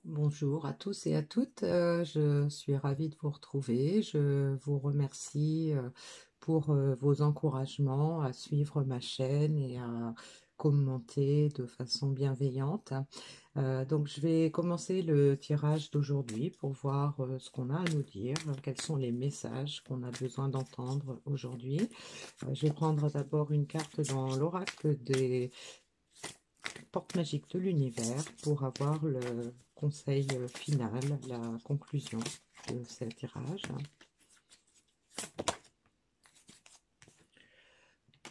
Bonjour à tous et à toutes, je suis ravie de vous retrouver. Je vous remercie pour vos encouragements à suivre ma chaîne et à commenter de façon bienveillante. Donc je vais commencer le tirage d'aujourd'hui pour voir ce qu'on a à nous dire, quels sont les messages qu'on a besoin d'entendre aujourd'hui. Je vais prendre d'abord une carte dans l'oracle des porte magique de l'univers pour avoir le conseil final, la conclusion de ce tirage.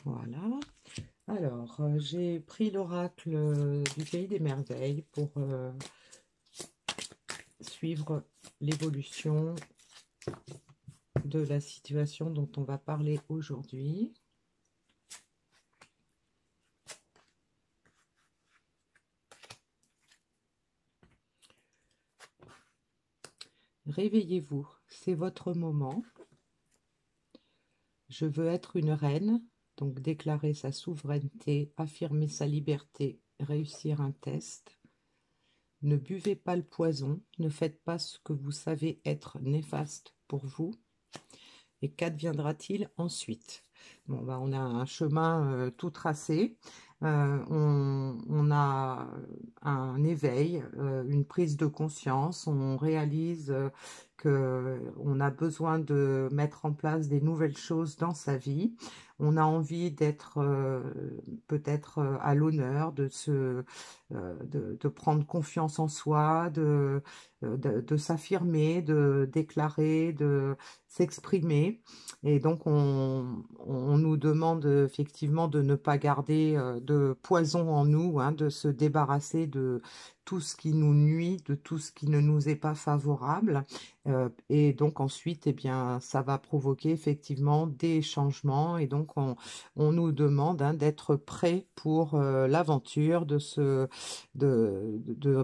Voilà. Alors, j'ai pris l'oracle du Pays des Merveilles pour suivre l'évolution de la situation dont on va parler aujourd'hui. Réveillez-vous, c'est votre moment. Je veux être une reine, donc déclarer sa souveraineté, affirmer sa liberté, réussir un test. Ne buvez pas le poison, ne faites pas ce que vous savez être néfaste pour vous. Et qu'adviendra-t-il ensuite? Bon, bah, on a un chemin tout tracé. On a un éveil, une prise de conscience. On réalise qu'on a besoin de mettre en place des nouvelles choses dans sa vie. On a envie d'être peut-être à l'honneur, de prendre confiance en soi, de s'affirmer, de déclarer, de s'exprimer. Et donc, on nous demande effectivement de ne pas garder de poison en nous, hein, de se débarrasser de tout ce qui nous nuit, de tout ce qui ne nous est pas favorable. Et donc ensuite, eh bien, ça va provoquer effectivement des changements. Et donc, on nous demande hein, d'être prêt pour l'aventure, de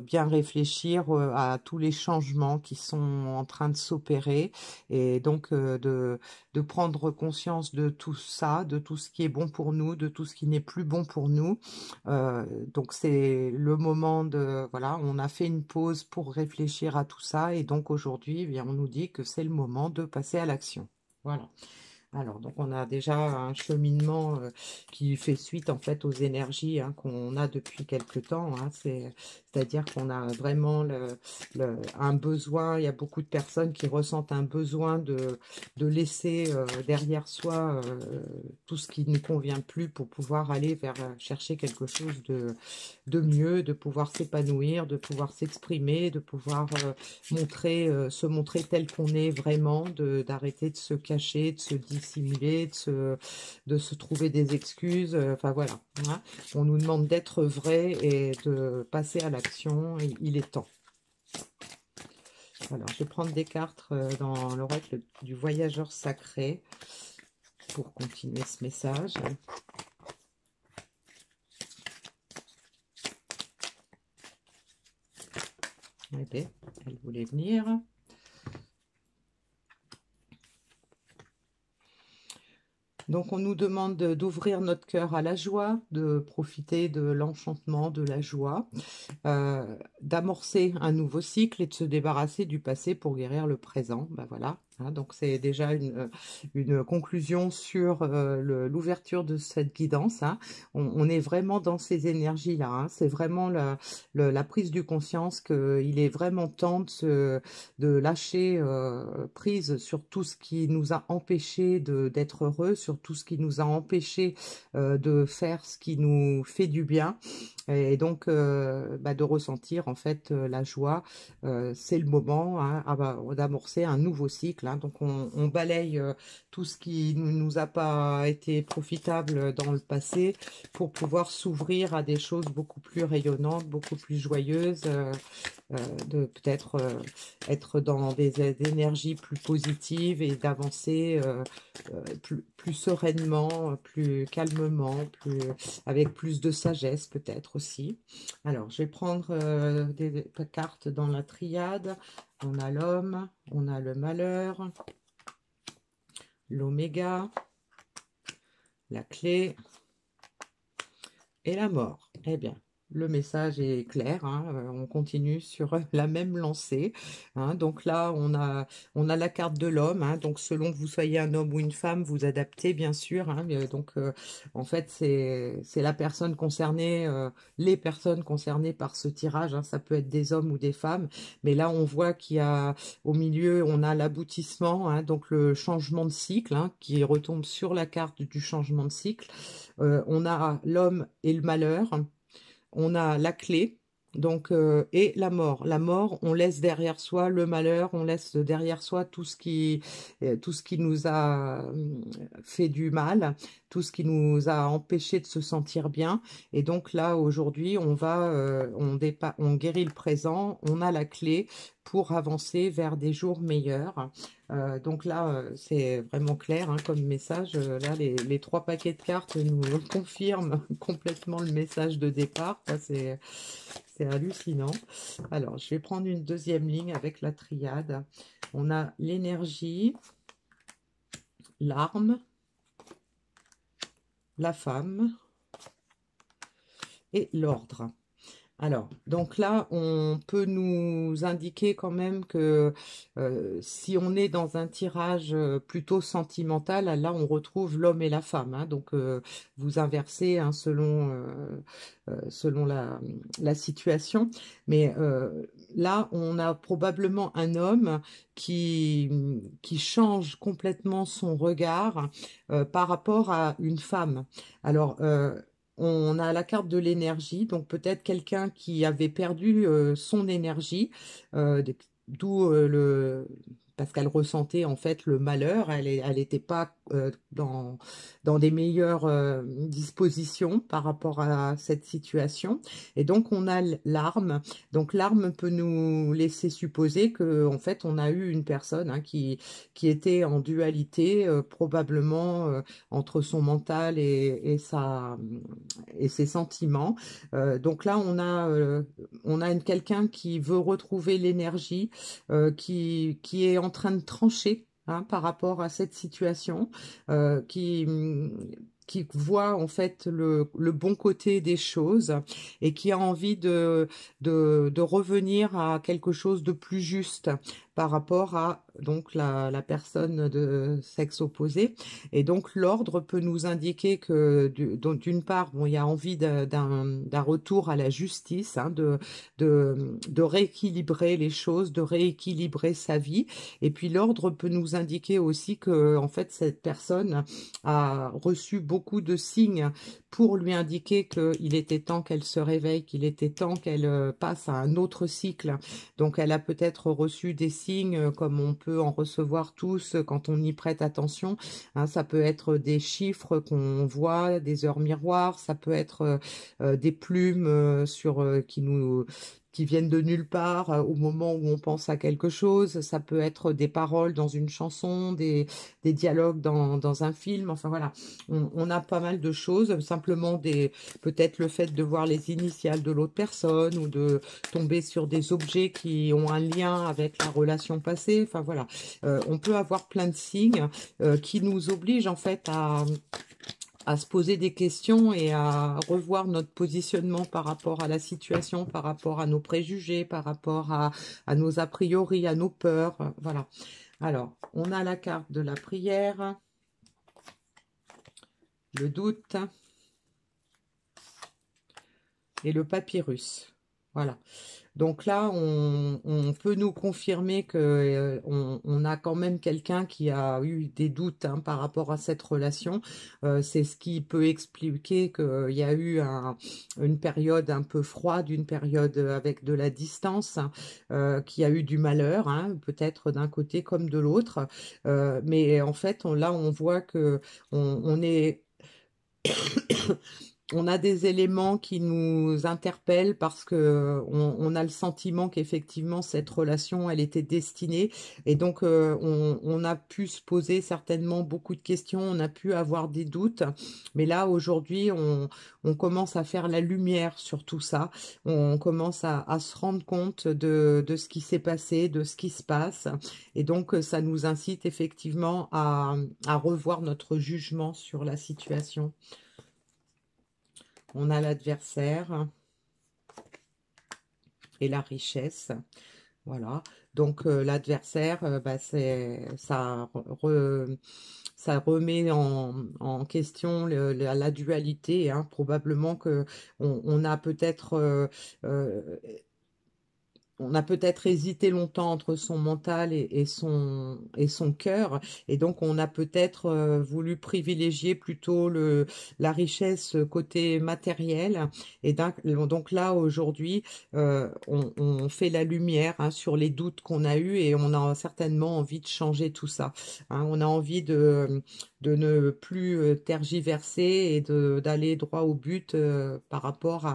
bien réfléchir à tous les changements qui sont en train de s'opérer et donc de prendre conscience de tout ça, de tout ce qui est bon pour nous, de tout ce qui n'est plus bon pour nous. Donc c'est le moment de, voilà, on a fait une pause pour réfléchir à tout ça et donc aujourd'hui, eh bien, on nous dit que c'est le moment de passer à l'action. Voilà. Alors, donc on a déjà un cheminement qui fait suite en fait aux énergies hein, qu'on a depuis quelque temps. Hein. C'est-à-dire qu'on a vraiment un besoin, il y a beaucoup de personnes qui ressentent un besoin de laisser derrière soi tout ce qui ne convient plus pour pouvoir aller vers chercher quelque chose de mieux, de pouvoir s'épanouir, de pouvoir s'exprimer, de pouvoir se montrer tel qu'on est vraiment, d'arrêter de se cacher, de se dissimuler, de se trouver des excuses. Enfin voilà, hein. On nous demande d'être vrai et de passer à l'action. Il est temps. Alors, je vais prendre des cartes dans l'oracle du voyageur sacré pour continuer ce message. Eh bien, elle voulait venir. Donc on nous demande d'ouvrir notre cœur à la joie, de profiter de l'enchantement, de la joie, d'amorcer un nouveau cycle et de se débarrasser du passé pour guérir le présent. Ben voilà, hein, donc c'est déjà une conclusion sur l'ouverture de cette guidance. Hein. On est vraiment dans ces énergies-là. Hein. C'est vraiment la prise du conscience qu'il est vraiment temps de lâcher prise sur tout ce qui nous a empêché d'être heureux, sur tout ce qui nous a empêché de faire ce qui nous fait du bien et donc de ressentir en fait la joie. C'est le moment hein, d'amorcer un nouveau cycle. Hein. Donc on balaye tout ce qui ne nous a pas été profitable dans le passé pour pouvoir s'ouvrir à des choses beaucoup plus rayonnantes, beaucoup plus joyeuses. De peut-être être dans des énergies plus positives et d'avancer plus sereinement, plus calmement, avec plus de sagesse peut-être aussi. Alors, je vais prendre des cartes dans la triade. On a l'homme, on a le malheur, l'oméga, la clé et la mort. Eh bien, Le message est clair, hein, on continue sur la même lancée, hein. Donc là, on a la carte de l'homme, hein, donc selon que vous soyez un homme ou une femme, vous adaptez bien sûr, hein, donc en fait, c'est la personne concernée, les personnes concernées par ce tirage, hein, ça peut être des hommes ou des femmes, mais là, on voit qu'il y a au milieu, on a l'aboutissement, hein, donc le changement de cycle, hein, qui retombe sur la carte du changement de cycle. On a l'homme et le malheur, on a la clé, donc et la mort. La mort, on laisse derrière soi le malheur, on laisse derrière soi tout ce qui nous a fait du mal, tout ce qui nous a empêché de se sentir bien. Et donc là, aujourd'hui, on guérit le présent, on a la clé pour avancer vers des jours meilleurs. Donc là, c'est vraiment clair, hein, comme message. Là, les trois paquets de cartes nous confirment complètement le message de départ. Ça, c'est hallucinant. Alors, je vais prendre une deuxième ligne avec la triade. On a l'énergie, l'arme, la femme et l'ordre. Alors, donc là, on peut nous indiquer quand même que si on est dans un tirage plutôt sentimental, là, on retrouve l'homme et la femme, hein. Donc, vous inversez, hein, selon la situation. Mais là, on a probablement un homme qui change complètement son regard par rapport à une femme. Alors, on a la carte de l'énergie, donc peut-être quelqu'un qui avait perdu son énergie, d'où parce qu'elle ressentait en fait le malheur, elle n'était pas dans des meilleures dispositions par rapport à cette situation. Et donc on a l'arme. Donc l'arme peut nous laisser supposer que en fait on a eu une personne, hein, qui était en dualité, probablement entre son mental et ses sentiments. Donc là, on a quelqu'un qui veut retrouver l'énergie, qui est en train de trancher, hein, par rapport à cette situation, euh, qui, qui voit en fait le bon côté des choses et qui a envie de revenir à quelque chose de plus juste par rapport à donc la personne de sexe opposé. Et donc l'ordre peut nous indiquer que donc, d'une part, bon, il y a envie d'un retour à la justice, hein, de rééquilibrer les choses, de rééquilibrer sa vie. Et puis l'ordre peut nous indiquer aussi que en fait cette personne a reçu beaucoup de signes pour lui indiquer qu'il était temps qu'elle se réveille, qu'il était temps qu'elle passe à un autre cycle. Donc elle a peut-être reçu des signes comme on peut en recevoir tous quand on y prête attention, hein. Ça peut être des chiffres qu'on voit, des heures miroirs, ça peut être des plumes qui viennent de nulle part au moment où on pense à quelque chose. Ça peut être des paroles dans une chanson, des dialogues dans un film. Enfin voilà, on a pas mal de choses. Simplement peut-être le fait de voir les initiales de l'autre personne ou de tomber sur des objets qui ont un lien avec la relation passée. Enfin voilà, on peut avoir plein de signes qui nous obligent en fait à se poser des questions et à revoir notre positionnement par rapport à la situation, par rapport à nos préjugés, par rapport à nos a priori, à nos peurs. Voilà. Alors, on a la carte de la prière, le doute et le papyrus. Voilà. Donc là, on peut nous confirmer que on a quand même quelqu'un qui a eu des doutes, hein, par rapport à cette relation. C'est ce qui peut expliquer qu'il y a eu une période un peu froide, une période avec de la distance, qui a eu du malheur, hein, peut-être d'un côté comme de l'autre. Mais en fait, là, on voit que on est on a des éléments qui nous interpellent parce que on a le sentiment qu'effectivement cette relation elle était destinée et donc on a pu se poser certainement beaucoup de questions, on a pu avoir des doutes, mais là aujourd'hui on commence à faire la lumière sur tout ça, on commence à se rendre compte de ce qui s'est passé, de ce qui se passe et donc ça nous incite effectivement à revoir notre jugement sur la situation. On a l'adversaire, et la richesse. Voilà. Donc l'adversaire, bah, ça remet en question la dualité, hein. Probablement que on a peut-être euh, on a peut-être hésité longtemps entre son mental et son cœur, et donc on a peut-être voulu privilégier plutôt la richesse côté matériel. Et donc là, aujourd'hui, on fait la lumière, hein, sur les doutes qu'on a eus, et on a certainement envie de changer tout ça, hein. On a envie de ne plus tergiverser et d'aller droit au but par rapport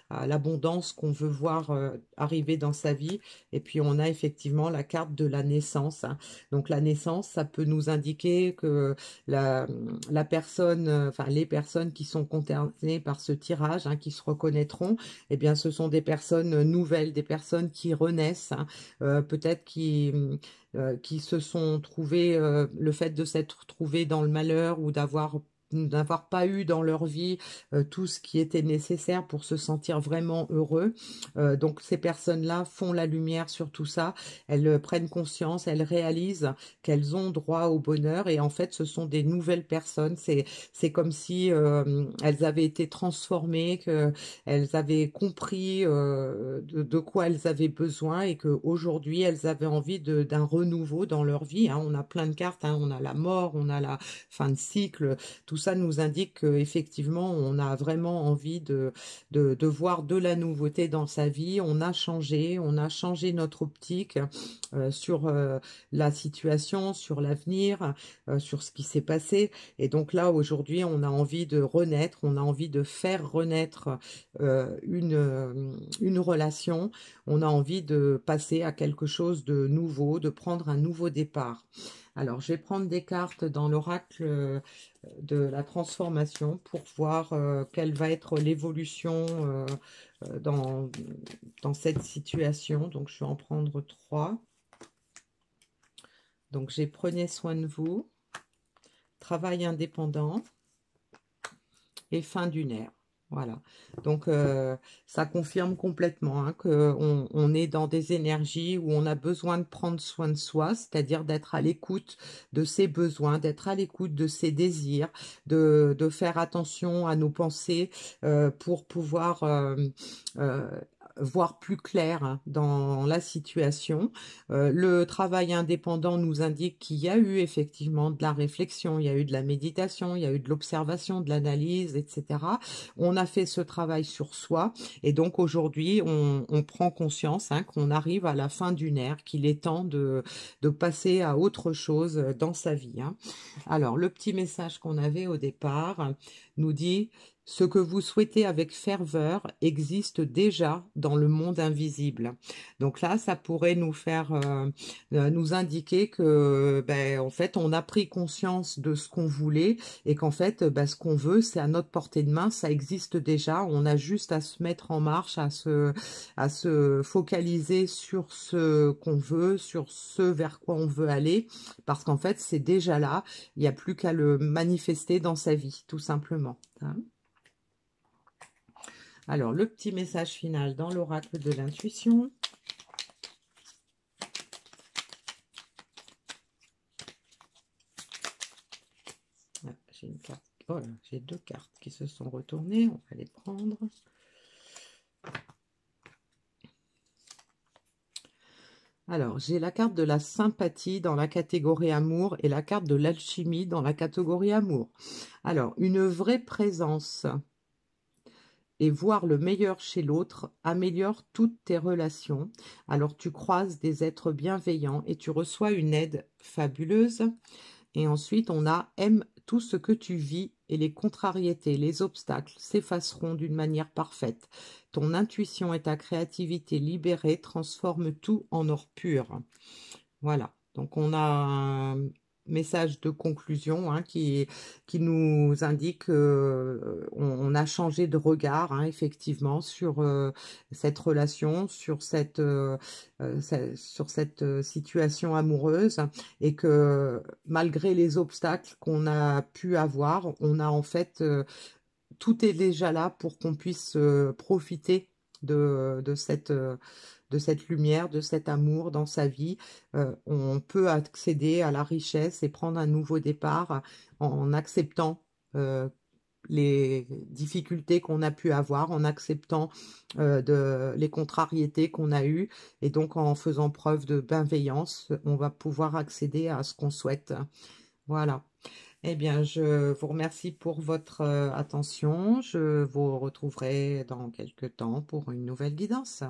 à l'abondance qu'on veut voir arriver dans sa vie. Et puis on a effectivement la carte de la naissance, hein. Donc la naissance, ça peut nous indiquer que la, la personne, enfin les personnes qui sont concernées par ce tirage, hein, qui se reconnaîtront, eh bien ce sont des personnes nouvelles, des personnes qui renaissent, hein, peut-être qui se sont trouvées, le fait de s'être trouvées dans le malheur ou d'avoir pas eu dans leur vie tout ce qui était nécessaire pour se sentir vraiment heureux. Donc ces personnes-là font la lumière sur tout ça, elles prennent conscience, elles réalisent qu'elles ont droit au bonheur, et en fait ce sont des nouvelles personnes. C'est comme si elles avaient été transformées, qu'elles avaient compris de quoi elles avaient besoin, et qu'aujourd'hui elles avaient envie d'un renouveau dans leur vie, hein. On a plein de cartes, hein. On a la mort, on a la fin de cycle. Tout ça nous indique qu'effectivement, on a vraiment envie de voir de la nouveauté dans sa vie. On a changé notre optique sur la situation, sur l'avenir, sur ce qui s'est passé. Et donc là, aujourd'hui, on a envie de renaître, on a envie de faire renaître une relation. On a envie de passer à quelque chose de nouveau, de prendre un nouveau départ. Alors, je vais prendre des cartes dans l'oracle de la transformation pour voir quelle va être l'évolution dans, dans cette situation. Donc, je vais en prendre 3. Donc, j'ai prenez soin de vous, travail indépendant et fin d'une ère. Voilà, donc ça confirme complètement, hein, on est dans des énergies où on a besoin de prendre soin de soi, c'est-à-dire d'être à l'écoute de ses besoins, d'être à l'écoute de ses désirs, de faire attention à nos pensées pour pouvoir euh, voir plus clair, hein, dans la situation. Le travail indépendant nous indique qu'il y a eu effectivement de la réflexion, il y a eu de la méditation, il y a eu de l'observation, de l'analyse, etc. On a fait ce travail sur soi, et donc aujourd'hui on prend conscience, hein, qu'on arrive à la fin d'une ère, qu'il est temps de passer à autre chose dans sa vie, hein. Alors le petit message qu'on avait au départ nous dit: ce que vous souhaitez avec ferveur existe déjà dans le monde invisible. Donc là, ça pourrait nous faire, nous indiquer que, ben, en fait, on a pris conscience de ce qu'on voulait, et qu'en fait, ben, ce qu'on veut, c'est à notre portée de main, ça existe déjà. On a juste à se mettre en marche, à se focaliser sur ce qu'on veut, sur ce vers quoi on veut aller, parce qu'en fait, c'est déjà là. Il n'y a plus qu'à le manifester dans sa vie, tout simplement, hein. Alors, le petit message final dans l'oracle de l'intuition. Ah, j'ai une carte. Oh là, j'ai 2 cartes qui se sont retournées. On va les prendre. Alors, j'ai la carte de la sympathie dans la catégorie amour et la carte de l'alchimie dans la catégorie amour. Alors, une vraie présence et voir le meilleur chez l'autre améliore toutes tes relations. Alors, tu croises des êtres bienveillants et tu reçois une aide fabuleuse. Et ensuite, on a aime tout ce que tu vis, et les contrariétés, les obstacles s'effaceront d'une manière parfaite. Ton intuition et ta créativité libérée transforment tout en or pur. Voilà, donc on a un message de conclusion, hein, qui nous indique on a changé de regard, hein, effectivement, sur cette relation, sur cette situation amoureuse, et que malgré les obstacles qu'on a pu avoir, on a en fait tout est déjà là pour qu'on puisse profiter de cette lumière, de cet amour dans sa vie, on peut accéder à la richesse et prendre un nouveau départ en acceptant les difficultés qu'on a pu avoir, en acceptant les contrariétés qu'on a eues, et donc en faisant preuve de bienveillance, on va pouvoir accéder à ce qu'on souhaite. Voilà. Eh bien, je vous remercie pour votre attention. Je vous retrouverai dans quelques temps pour une nouvelle guidance.